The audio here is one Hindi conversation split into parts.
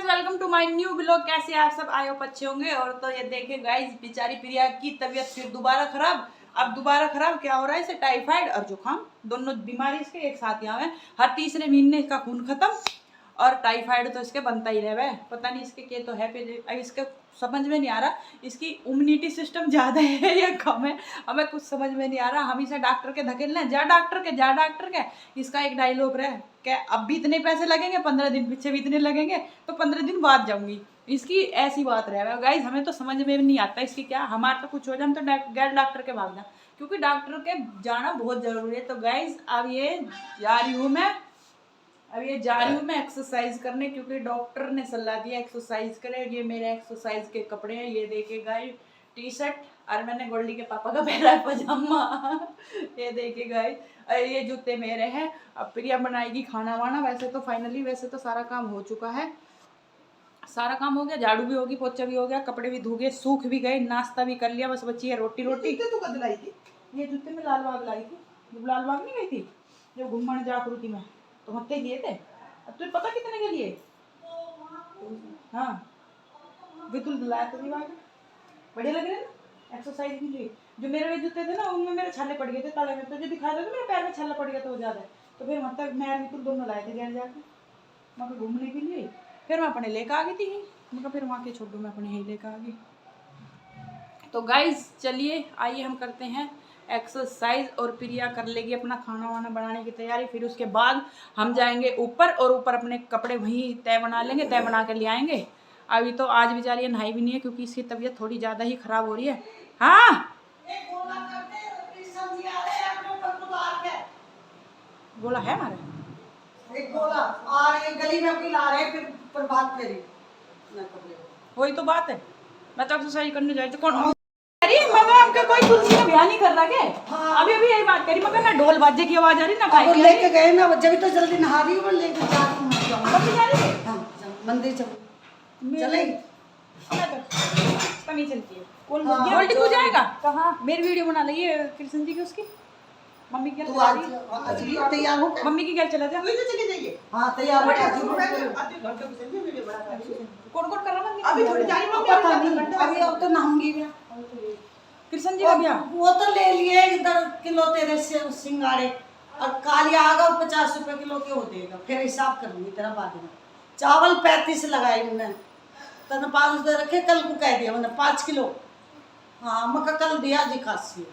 Guys, welcome to my new blog. कैसे आप सब आए हो, अच्छे होंगे। और तो ये देखे गाइस, बेचारी प्रिया की तबीयत फिर दोबारा खराब। अब दोबारा खराब क्या हो रहा है, इसे टाइफाइड और जुकाम दोनों बीमारी इसके एक साथ यहाँ है। हर तीसरे महीने इसका खून खत्म और टाइफाइड तो इसके बनता ही रहे। पता नहीं इसके क्या तो है, अब इसके समझ में नहीं आ रहा इसकी इम्यूनिटी सिस्टम ज़्यादा है या कम है, हमें कुछ समझ में नहीं आ रहा। हम इसे डॉक्टर के धकेल लें, जा डॉक्टर के। इसका एक डायलॉग रहे क्या, अब भी इतने पैसे लगेंगे, 15 दिन पीछे भी इतने लगेंगे, तो 15 दिन बाद जाऊंगी। इसकी ऐसी बात रहे गाइस, हमें तो समझ में नहीं आता इसकी क्या। हमारा तो कुछ हो जाए तो गैर डॉक्टर के भागना, क्योंकि डॉक्टर के जाना बहुत जरूरी है। तो गाइस अब ये जा रही हूँ मैं एक्सरसाइज करने, क्योंकि डॉक्टर ने सलाह दिया एक्सरसाइज करे। ये मेरे एक्सरसाइज के कपड़े हैं, ये देखे गाइस, टी शर्ट, और मैंने गोल्डी के पापा का पहना है पजामा। ये देखे गाइस, ये जूते मेरे हैं। अब प्रिया बनाएगी खाना वाना। वैसे तो सारा काम हो चुका है, सारा काम हो गया, झाड़ू भी होगी, पोछा भी हो गया, कपड़े भी धो गए, सूख भी गए, नाश्ता भी कर लिया, बस बची है रोटी। तो कद लाई थी ये जूते में लाल बाग लाई थी, जब लाल बाग नहीं गई थी, जब घूमने जागृति में, तो हत्ते लिए थे। अब तुझे पता कितने के लिए? हाँ, बिल्कुल लाया तो बढ़िया लग रहे हैं ना एक्सरसाइज के लिए। जो मेरे जूते थे ना, उनमें मेरे छाले पड़ गए थे तले में, तो जो दिखा रहे थे मेरे पैर में छाला पड़ गया था वो ज़्यादा है। तो फिर मतलब मैं बिल्कुल दोनों लाए थे घर जाके वहाँ घूमने के लिए। फिर मैं अपने लेकर आ गई थी, मैं फिर वहाँ के छोड़ दूँ, मैं अपने ही लेकर आ गई। तो गाइज चलिए आइए हम करते हैं एक्सरसाइज, और प्रिया कर लेगी अपना खाना वाना बनाने की तैयारी। फिर उसके बाद हम जाएंगे ऊपर, और ऊपर अपने कपड़े वहीं तय बना लेंगे, तय बना कर ले आएंगे। अभी तो आज बेचारी नहाई भी नहीं है, क्योंकि इसकी तबीयत थोड़ी ज़्यादा ही खराब हो रही है। हाँ गोला है हमारे, एक गोला और एक गली में भी ला रहे, फिर प्रभात फेरी। वही तो बात है। मैं तो एक्सरसाइज करने जाती कौन, अरे मगर आपका कोई तुलसी का ब्याह नहीं कर रहा क्या? हाँ। अभी यही बात करी, मगर ना ढोल बाजे की आवाज आ रही ना वो लेके गए ना, जब तो जल्दी नहा रही हूँ, लेके जा रही हूँ। हाँ, मंदिर चलेगी कमी चलती है। हाँ, गोल्डी तू जाएगा कहाँ? मेरी वीडियो बना ली है कृष्ण जी की, उसकी मम्मी की तू आज तैयार हो क्या? मम्मी की घर चला जा। चली जाइए। हाँ तैयार हो क्या? कौन कौन कर रहा है? अभी थोड़ी जा रही हूँ, पता नहीं, अभी अब तो नहाऊंगी मैं। कृष्ण जी का ब्याह वो तो ले लिए इधर किलो तेरे से सिंगाड़े, और कालिया आगा 50 रुपए किलो के हो देगा, फिर हिसाब कर लूंगी तेरा बाद में। चावल 35 लगाए मैंने, तने 5 दे रखे, कल को कह दिया मैंने 5 किलो। हाँ मका कल दिया जी खासी।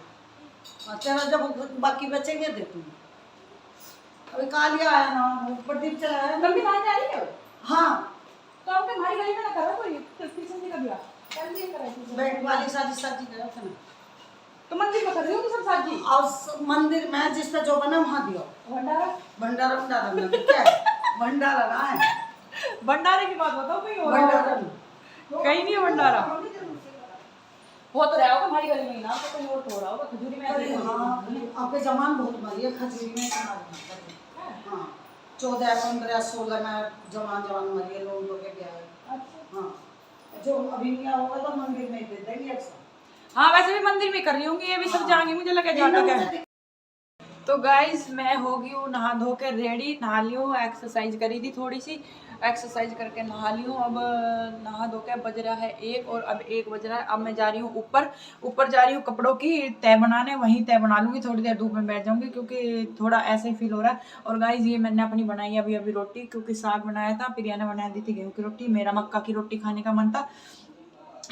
हाँ तेरा जब बाकी बचेंगे दे दूंगी। अभी कालिया आया ना, वो प्रदीप चला आया। कल भी नहाने जा रही है। हाँ तो आपके हमारी गली में ना करा कोई कृष्ण जी का ब्याह? कल भी कराई थी बैठ वाली साजी गया था ना। तो मंदिर में कर रही हो सब साजी? और मंदिर में जिस पे जो बना वहाँ दियो। भंडारा में क्या है? भंडारा ना है। भंडारे की बात बताओ, कहीं हो भंडारा कहीं नहीं है भंडारा। हो तो रहा होगा हमारी गली में ही ना, तो कहीं और हो रहा होगा खजूरी में। हाँ आपके जमान बहुत मारी है खजूरी में। हाँ 14, 15, 16 में जमान मारी है लोगों के ब्याह। हाँ जो अभी क्या होगा तो मंदिर में दे देंगे अक्सर। हाँ वैसे भी मंदिर में कर रही होंगी, ये भी सब जाएंगे, मुझे लगा जाटा क्या। तो गाइस मैं हो गई हूँ नहा धो के रेडी, नहा ली हूँ, एक्सरसाइज करी थी थोड़ी सी, एक्सरसाइज करके नहा ली हूँ। अब नहा धो के बज रहा है 1, और अब 1 बज रहा है। अब मैं जा रही हूँ ऊपर जा रही हूँ कपड़ों की तय बनाने, वहीं तय बना लूँगी, थोड़ी देर धूप में बैठ जाऊँगी, क्योंकि थोड़ा ऐसे ही फील हो रहा है। और गाइस ये मैंने अपनी बनाई अभी रोटी, क्योंकि साग बनाया था, प्रिया ने बना दी थी गेहूँ की रोटी, मेरा मक्का की रोटी खाने का मन था,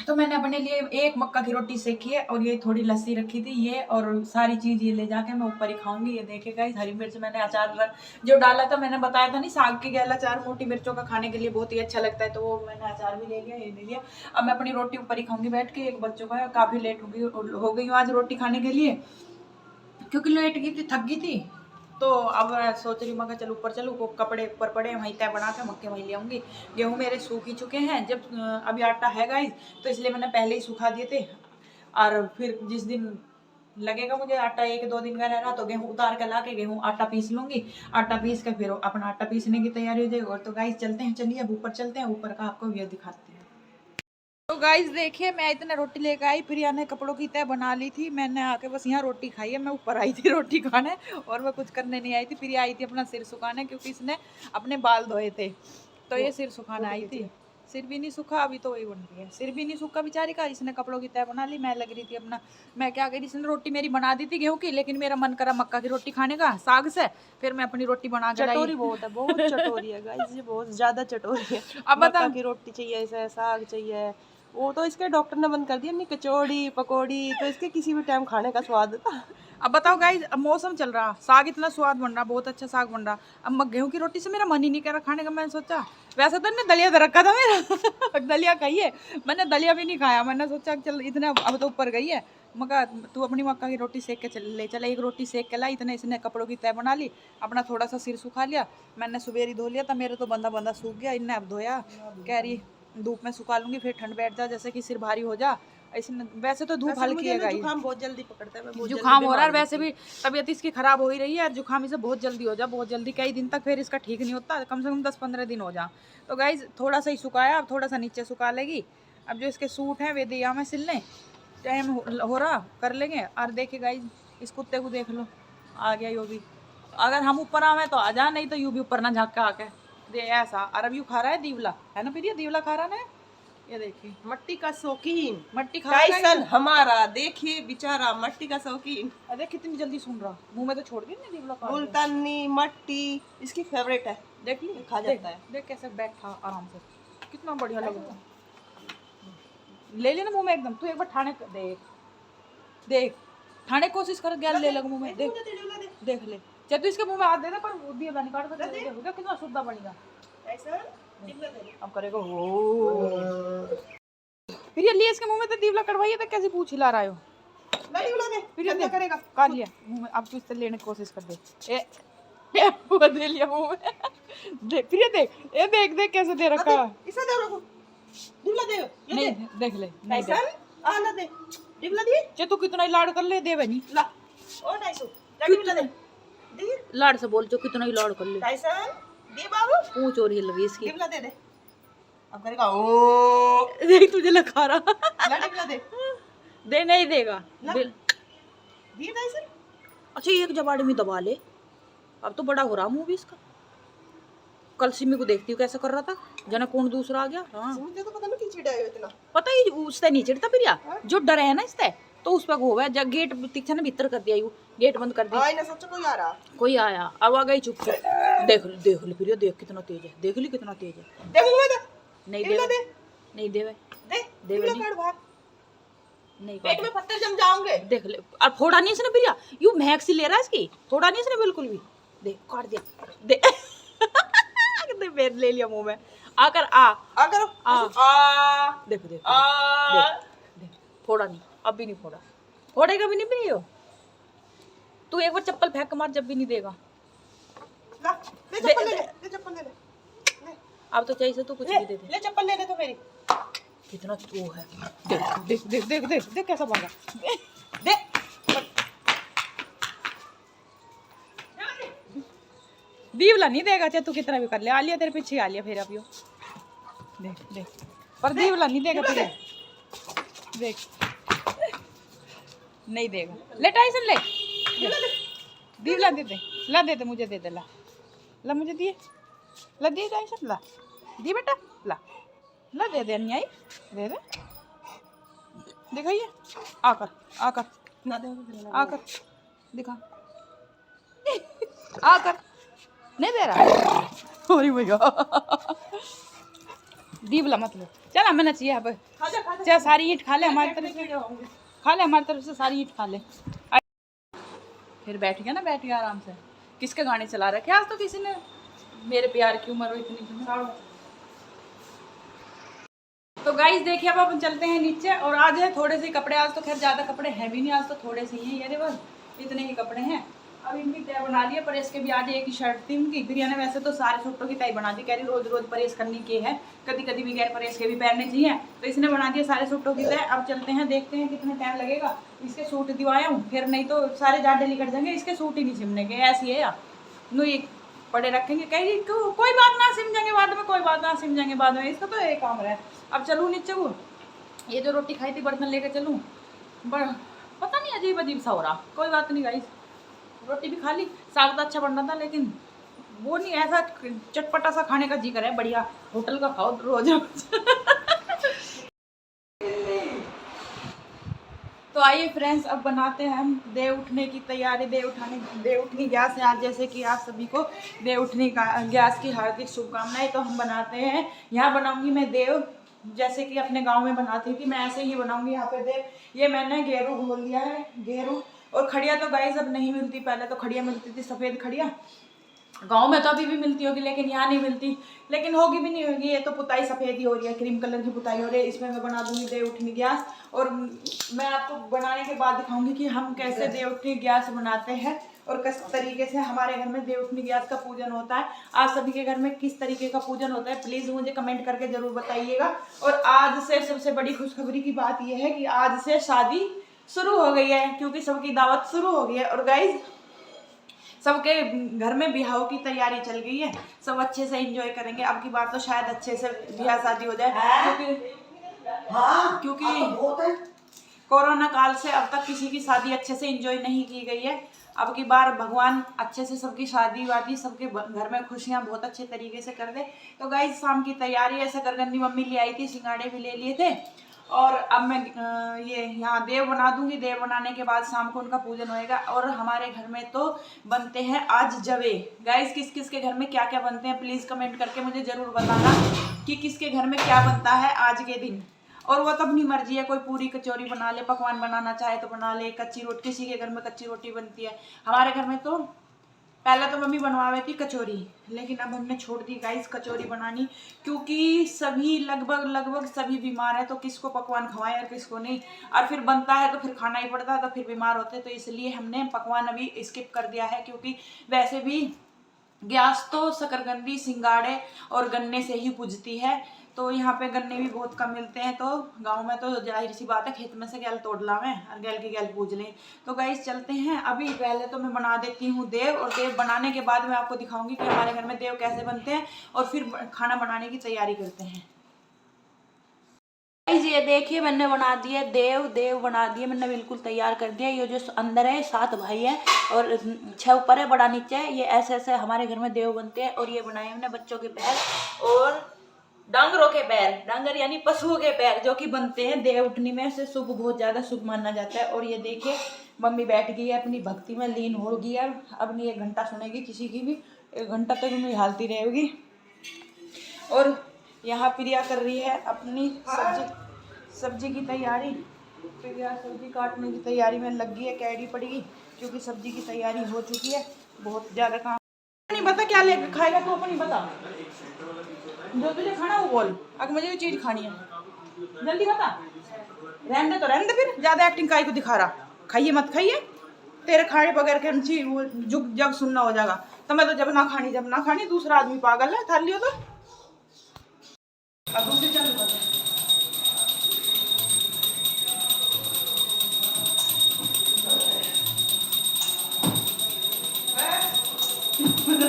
तो मैंने अपने लिए एक मक्का की रोटी सेकी है, और ये थोड़ी लस्सी रखी थी, ये और सारी चीज़ ये ले जाके मैं ऊपर ही खाऊंगी। ये देखे गाइस, हरी मिर्च मैंने अचार जो डाला था, मैंने बताया था नहीं, साग के गैल अचार मोटी मिर्चों का खाने के लिए बहुत ही अच्छा लगता है, तो वो मैंने अचार भी ले लिया, ये ले लिया। अब मैं अपनी रोटी ऊपर ही खाऊंगी बैठ के। एक बच्चों का काफ़ी लेट हो गई हूँ आज रोटी खाने के लिए, क्योंकि लेट गई थी, थक गई थी। तो अब सोच रही हूँ मैं चल ऊपर चलूँ, कपड़े ऊपर पड़े वहीं तय बना के मक्के वहीं ले आऊँगी। गेहूँ मेरे सूख ही चुके हैं, जब अभी आटा है गाइस, तो इसलिए मैंने पहले ही सुखा दिए थे। और फिर जिस दिन लगेगा मुझे आटा 1-2 दिन का रह रहा, तो गेहूँ उतार के ला के गेहूँ आटा पीस लूँगी, आटा पीस के फिर अपना आटा पीसने की तैयारी हो जाएगी। और तो गाइस चलते हैं, चलिए अब ऊपर चलते हैं, ऊपर का आपको व्यू दिखाते हैं। तो गाइस देखिए, मैं इतने रोटी लेकर आई, प्रिया ने कपड़ों की तय बना ली थी, मैंने आके बस यहाँ रोटी खाई है। मैं ऊपर आई थी रोटी खाने, और मैं कुछ करने नहीं आई थी। प्रिया आई थी अपना सिर सुखाने, क्योंकि इसने अपने बाल धोए थे, तो ये सिर सुखाने आई थी। सिर भी नहीं सूखा, अभी तो वही बन रही है। सिर भी नहीं सूखा बेचारी का, इसने कपड़ों की तय बना ली। मैं लग रही थी अपना, मैं क्या करी, इसने रोटी मेरी बना दी थी गेहूं की, लेकिन मेरा मन करा मक्का की रोटी खाने का साग से, फिर मैं अपनी रोटी बना के लाई। चटोरी बहुत है, बहुत चटोरी है गाइस, ये बहुत ज्यादा चटोरी है। अब बता, मक्का की रोटी चाहिए इसे, साग चाहिए, वो तो इसके डॉक्टर ने बंद कर दिया, नहीं कचौड़ी पकौड़ी तो इसके किसी भी टाइम खाने का स्वाद था। अब बताओ गाइस, अब मौसम चल रहा, साग इतना स्वाद बन रहा, बहुत अच्छा साग बन रहा। अब गेहूं की रोटी से मेरा मन ही नहीं कर रहा खाने का। मैंने सोचा, वैसे तो दलिया दे रखा था मेरा दलिया खाइए, मैंने दलिया भी नहीं खाया। मैंने सोचा चल इतने अब तो ऊपर गई है, मक्का तू अपनी मक्का की रोटी सेक के ले चल। एक रोटी सेक के लाई, इतने इसने कपड़ों की तय बना ली, अपना थोड़ा सा सिर सुखा लिया। मैंने सुबेरी धो लिया था, मेरे तो बंदा बंदा सूख गया, इनने अब धोया। कह रही धूप में सुखा लूंगी, फिर ठंड बैठ जा, जैसे कि सिर भारी हो जा। इसने वैसे तो धूप हल्की है गाइस, जुकाम बहुत जल्दी पकड़ता है, मैं बहुत जुकाम हो रहा है, वैसे भी तबीयत इसकी खराब हो ही रही है। जुकाम इसे बहुत जल्दी हो जा, बहुत जल्दी, कई दिन तक फिर इसका ठीक नहीं होता, कम से कम 10-15 दिन हो जा। तो गाइज थोड़ा सा ही सुखाया, अब थोड़ा सा नीचे सुखा लेगी। अब जो इसके सूट हैं वे दिया मैं सिलने, टाइम हो रहा कर लेंगे। और देखिए गाइज, इस कुत्ते को देख लो, आ गया यो भी। अगर हम ऊपर आवे तो आ जा, नहीं तो यू भी ऊपर ना झाँक के आके दे ऐसा। और अब यू खा रहा है दीवला, है ना, फिर ये दीवला खा रहा है ना, ये देखिए मट्टी का शौकीन मट्टी खा रहा है। टाइसन हमारा, देखिए बेचारा मट्टी का शौकीन। अरे कितनी जल्दी सुन रहा, मुंह में तो छोड़ दी ना दीवला खा। मुल्तानी मट्टी इसकी फेवरेट है, देख ली, खा जाता है। देख कैसे बैठा आराम से, कितना बढ़िया लग रहा है। ले लेना मुंह में एकदम, तू एक बार ठाने देख, देख ठाने की कोशिश कर, गैल ले लग मुंह में, देख देख ले। चल तू इसके मुंह में हाथ दे दे, पर वो दिया निकाल कर दे, देखो कितना शुद्धा बनेगा। अब करेगा हो, फिर ये लिए इसके मुंह में तो दीवला कड़वाइए, तो कैसे पूछ हिला रहा है हो। फिर ये करेगा, काट लिया मुंह में। अब तू इससे लेने की कोशिश कर दे, ए वो दे लिया मुंह में। देख फिर ये देख, ये देख देख कैसे दे रखा। इसे दे रखो, डिबला दे, नहीं देख ले, नहीं दे। टाइसन आना दे, डिबला दे, चे तू कितना ही लाड़ कर ले, दे बनी ला ओ टाइसन डिबला दे, दे लाड़ से बोल, जो कितना ही लाड़ कर ले। टाइसन दे बाबू, पूछ और हिल रही इसकी। डिबला दे दे, अब करेगा ओ, देख तुझे लगा रहा। ला डिबला दे, दे नहीं देगा दे टाइसन। अच्छा एक जबाड़ी में दबा ले, अब तो बड़ा हो रहा मुंह भी इसका। कल सिमी को देखती हूँ कैसा कर रहा था, जना कौन दूसरा आ गया। हाँ मुझे तो पता नहीं की चिढ़ा है इतना, पता ही उससे नहीं चिढ़ता फिर यार, जो डर है ना इससे, तो उस पर होगा। जब गेट तीक्षा ने भीतर कर दिया, यू गेट बंद कर दिया, आई ना सोचो कोई आ रहा, कोई आया, अब आ गई चुप से। देख ली फिर, देख कितना तेज है, देख ली कितना तेज है। देखो मैं नहीं डिबला दे, दे, नहीं देवे, दे देवे डिबला नहीं, काट भाग, नहीं पेट में पत्थर जम जाओगे। देख ले। और फोड़ा नहीं इसने भैया, यू महक सी ले रहा है इसकी, फोड़ा नहीं इसने बिल्कुल भी। देख काट दिया, दे फिर ले लिया मुंह में। आकर अगर देखो देख देख देख, फोड़ा नहीं, अब भी नहीं फोड़ा, फोड़ेगा भी नहीं भी हो। तू एक बार चप्पल फेंक मार, जब भी नहीं देगा। ला ले चप्पल ले ले चप्पल ले ले, अब तो चाहिए तो कुछ भी दे दे। ले चप्पल ले ले तो मेरी, कितना वो है, देख देख देख देख देख देख कैसा भागा, दे दीवला नहीं देगा, चाहे तू कितना भी कर ले। आलिया तेरे पीछे आ लिया फिर, अब यो देख देख, पर दीवला नहीं देगा तुझे, देख नहीं देगा। ले टाइसन ले, दीवला दे दे, ला दे दे मुझे, दे दे, ला ला मुझे दिए, ला दिए टाइसन, ला दी बेटा, ला ला दे दे, अन्यायी दे दे, दिखाइए आकर आकर ना दे आकर दिखा आकर, नहीं दे रहा। अरे भैया दीवला मतलब, चल हमें ना चाहिए। अब चाहे सारी ईंट खा ले हमारी तरफ से, खा ले हमारी तरफ से सारी ईंट खा ले। फिर बैठ गया ना, बैठ गया आराम से। किसके गाने चला रखे आज तो किसी ने, मेरे प्यार की उम्र हो इतनी। तो गाइस देखिए, अब अपन चलते हैं नीचे, और आज है थोड़े से कपड़े, आज तो खैर ज़्यादा कपड़े हैं भी नहीं, आज तो थोड़े से ही हैं, ये बस इतने ही कपड़े हैं। अब इनकी तय बना दी है, प्रेस के भी आज एक ही शर्ट थी उनकी। बिरिया ने वैसे तो सारे सूटों की तय बना दी, कह रही रोज रोज प्रेस करने की है, कभी कभी भी गैर प्रेस के भी पहनने चाहिए, तो इसने बना दिया सारे सूटों की तय। अब चलते हैं, देखते हैं कितना टाइम लगेगा। इसके सूट दिवाया हूँ, फिर नहीं तो सारे जाडे निकट जाएंगे, इसके सूट ही नहीं सिमने के, ऐसी है यार, नो ये पड़े रखेंगे। कहीं कोई बात ना, सिम जाएंगे बाद में, कोई बात ना, सिम जाएंगे बाद में, इसका तो एक काम रहा है। अब चलूँ नीचे, वो ये जो रोटी खाई थी बर्तन लेकर चलूँ, पता नहीं अजीब अजीब सा हो रहा। कोई बात नहीं गाइस, रोटी भी खा ली, साग तो अच्छा बन रहा था, लेकिन वो नहीं, ऐसा चटपटा सा खाने का जी करे, बढ़िया होटल का खाओ रोज रोज। तो आइए फ्रेंड्स, अब बनाते हैं हम देव उठने की तैयारी। देव उठनी गैस है आज, जैसे कि आप सभी को देव उठनी गैस की हार्दिक शुभकामनाएं। तो हम बनाते हैं, यहाँ बनाऊंगी मैं देव, जैसे कि अपने गांव में बनाती थी, मैं ऐसे ही बनाऊंगी यहाँ पे देव। ये मैंने गेरू घोल लिया है, गेरू। और खड़िया तो गाइस अब नहीं मिलती, पहले तो खड़िया मिलती थी, सफ़ेद खड़िया। गांव में तो अभी भी मिलती होगी, लेकिन यहाँ नहीं मिलती, लेकिन होगी भी नहीं होगी। ये तो पुताई सफ़ेद ही हो रही है, क्रीम कलर की पुताई हो रही है। इसमें मैं बना दूंगी देव उठनी गैस, और मैं आपको बनाने के बाद दिखाऊंगी कि हम कैसे देव उठनी गैस बनाते हैं और किस तरीके से हमारे घर में देव उठनी गैस का पूजन होता है। आप सभी के घर में किस तरीके का पूजन होता है, प्लीज़ मुझे कमेंट करके ज़रूर बताइएगा। और आज से सबसे बड़ी खुशखबरी की बात यह है कि आज से शादी शुरू हो गई है, क्योंकि सबकी दावत शुरू हो गई है। और गाइज, सबके घर में ब्याह की तैयारी चल गई है, सब अच्छे से एंजॉय करेंगे। अब की बार तो शायद अच्छे से ब्याह शादी हो जाए, क्योंकि कोरोना काल से अब तक किसी की शादी अच्छे से एंजॉय नहीं की गई है। अब की बार भगवान अच्छे से सबकी शादी वादी, सबके घर में खुशियां बहुत अच्छे तरीके से कर दे। तो गाइस, शाम की तैयारी है, शकरकंदी मम्मी ले आई थी, सिंगाड़े भी ले लिए थे। और अब मैं ये यहाँ देव बना दूंगी। देव बनाने के बाद शाम को उनका पूजन होएगा। और हमारे घर में तो बनते हैं आज जवे। गाइस, किस किस के घर में क्या क्या बनते हैं, प्लीज़ कमेंट करके मुझे ज़रूर बताना कि किसके घर में क्या बनता है आज के दिन। और वो तो अपनी मर्जी है, कोई पूरी कचौरी बना ले, पकवान बनाना चाहे तो बना ले, कच्ची रोटी, किसी के घर में कच्ची रोटी बनती है। हमारे घर में तो पहले तो मम्मी बनवावे थी कचौरी, लेकिन अब हमने छोड़ दी गाइस कचौरी बनानी, क्योंकि सभी लगभग सभी बीमार है, तो किसको पकवान खवाएं और किसको नहीं। और फिर बनता है तो फिर खाना ही पड़ता है, तो फिर बीमार होते हैं। तो इसलिए हमने पकवान अभी स्किप कर दिया है, क्योंकि वैसे भी गैस तो शकरकंदी, सिंगाड़े और गन्ने से ही पूजती है। तो यहाँ पे गन्ने भी बहुत कम मिलते हैं, तो गांव में तो जाहिर सी बात है, खेत में से गैल तोड़ लावें और गैल की गैल पूज लें। तो गाइस, चलते हैं। अभी पहले तो मैं बना देती हूँ देव, और देव बनाने के बाद मैं आपको दिखाऊंगी कि हमारे घर में देव कैसे बनते हैं, और फिर खाना बनाने की तैयारी करते हैं। ये देखिए, मैंने बना दिया देव बना दिए मैंने, बिल्कुल तैयार कर दिया। ये जो अंदर है 7 भाई है और 6 ऊपर है, बड़ा नीचे है। ये ऐसे ऐसे हमारे घर में देव बनते हैं। और ये बनाए हमने बच्चों के पैर और डांगरों के पैर, डांगर यानी पशुओं के पैर, जो कि बनते हैं देव उठनी में, से शुभ, बहुत ज़्यादा शुभ माना जाता है। और ये देखिए, मम्मी बैठ गई है अपनी भक्ति में, लीन हो गई है। अब नहीं 1 घंटा सुनेगी किसी की भी, 1 घंटा तक मम्मी हालती रहेगी। और यहाँ प्रिया कर रही है अपनी सब्जी की तैयारी। प्रिया सब्जी काटने की तैयारी में लग गई है, कैडी पड़ेगी, क्योंकि सब्जी की तैयारी हो चुकी है। बहुत ज़्यादा काम नहीं बता, क्या लेकर खाएगा तो अपनी बता, जो तुझे खाना वो बोल। अगर मुझे भी चीज़ खानी है जल्दी बता। रहने दे तो रहने दे, फिर ज़्यादा एक्टिंग काहे को दिखा रहा। खाइए मत खाइए, तेरे खाने बगैर के वो जुग जग सुनना हो जाएगा। तो मैं तो जब ना खानी दूसरा आदमी पागल है, थाल लियो तो। अब दूसरी चालू कर दे।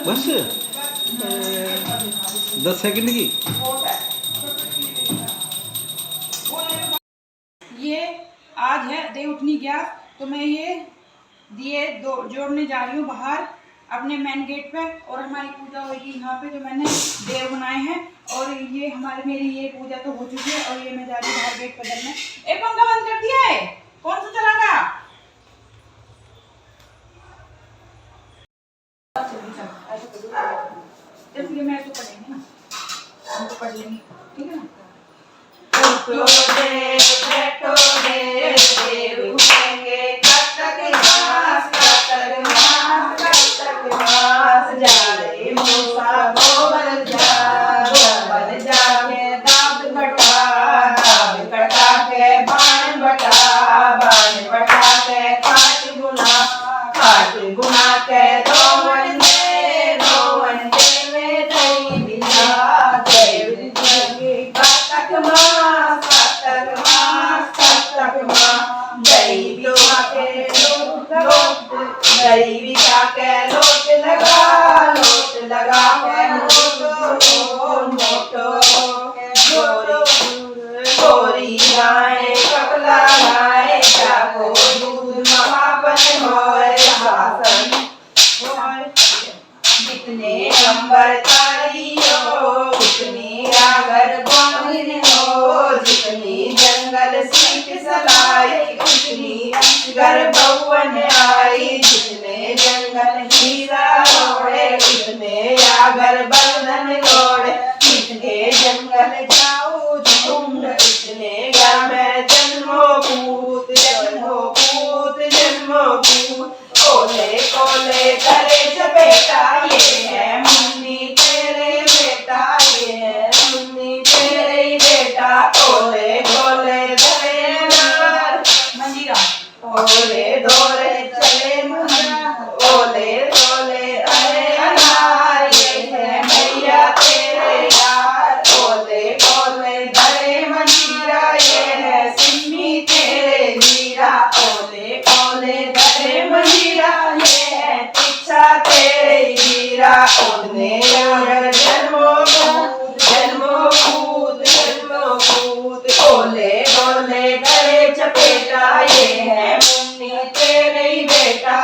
बस 10 सेकंड की। ये आज है देव उठनी गैस, तो मैं ये दिए जोड़ने जा रही हूँ बाहर अपने मेन गेट पे। और हमारी पूजा होगी यहाँ पे, जो मैंने देव बनाए हैं। और ये मेरी ये पूजा तो हो चुकी है, और ये मैं जा रही हूँ बाहर गेट पे करने। एक पंखा बंद कर दिया है, कौन सा चलागा? जल्दी मैं तो पढ़ेंगे ना, हम तो पढ़ लेंगे, ठीक है ना। उठो दे देव उठेंगे, कब तक मास जाए मूसा गोबर जाके दाब कटा के बाण बटा के काट गुना के रोवन दे में दई दिया देव जी कतक मास दई बिका के लोट लगा के मोटो गोरी गाय कपला गाय जाको दूध महापन होए शासन जितने घर बउवन आई, जितने जंगल हीरा रोड़े, इतने आगर बंधन लोड़े, इतने जंगल जाऊ झुंड, इतने घर में जन्मो पूत, जन्मो पूत, जन्मो पूत। कोले कोले करे बेटा, ये है मुन्नी तेरे बेटा, ये है मुन्नी तेरे बेटा। कोले कोले करे नार मंजीरा ओले डोले चले महाराज, ओले डोले अरे अनार, ये है भैया तेरे यार। ओले ओले धरे मंजीरा, ये है सिम्मी तेरे मीरा। ओले ओले धरे मंजीरा, ये है इच्छा तेरे हीरा। ओने ओले जन्मो पूत, जन्मो पूत, जन्मो पूत। ओले ओले धरे चपेटा, ये है मुन्नी तेरे बेटा।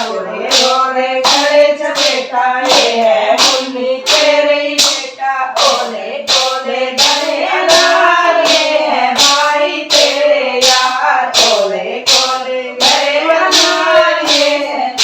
ओले ओले धरे चपेटा, ये है मुन्नी तेरे बेटा। ओले ओले धरे अनार, ये है भाई तेरे यार। ओले ओले धरे अनार, ये है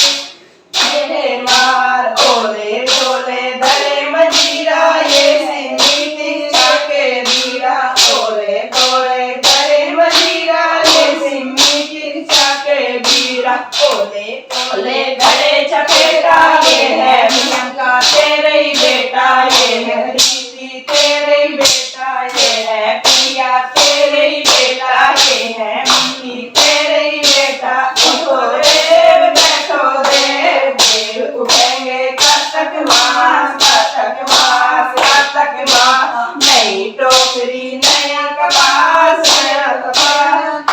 तेरे मार। ओले ओले धरे मंजीरा, ये सिंधी तिरछा के वीरा। ओले ओले धरे मंजीरा, ये सिंधी तिरछा के वीरा। ओले ओले धरे चपेटा, ये है मियां का तेरे बेटा, ये है रीति तेरे बेटा, ये है पिया तेरे बेटा, ये है मम्मी तेरे बेटा। उठो देव बैठो देव, देव उठेंगे कार्तक मास, कार्तक मास, कार्तक मास। नई टोकरी नया कपास, नया कपास।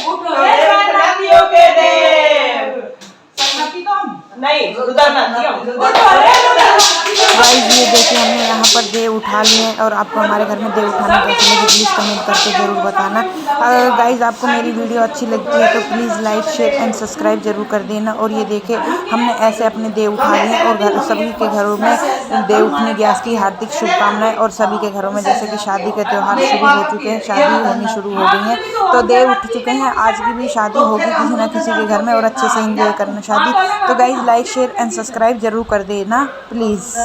उठो नदियों के देव संगति तो हम नहीं, उधर नदियों गाइस ये देखिए हमने यहाँ पर देव उठा लिए हैं और आपको हमारे घर में देव उठाना कैसे लगे प्लीज़ कमेंट करके ज़रूर बताना। अगर गाइस आपको मेरी वीडियो अच्छी लगती है तो please like share and subscribe जरूर कर देना। और ये देखिए हमने ऐसे अपने देव उठा लिए हैं और सभी के घरों में देव उठने ग्यास की हार्दिक शुभकामनाएं। और सभी के घरों में जैसे कि शादी के त्यौहार शुरू हो चुके हैं, शादी होनी शुरू हो गई है तो देव उठ चुके हैं। आज की भी शादी होगी किसी न किसी के घर में और अच्छे से एंजॉय करना शादी। तो guys like share and subscribe जरूर कर देना प्लीज़।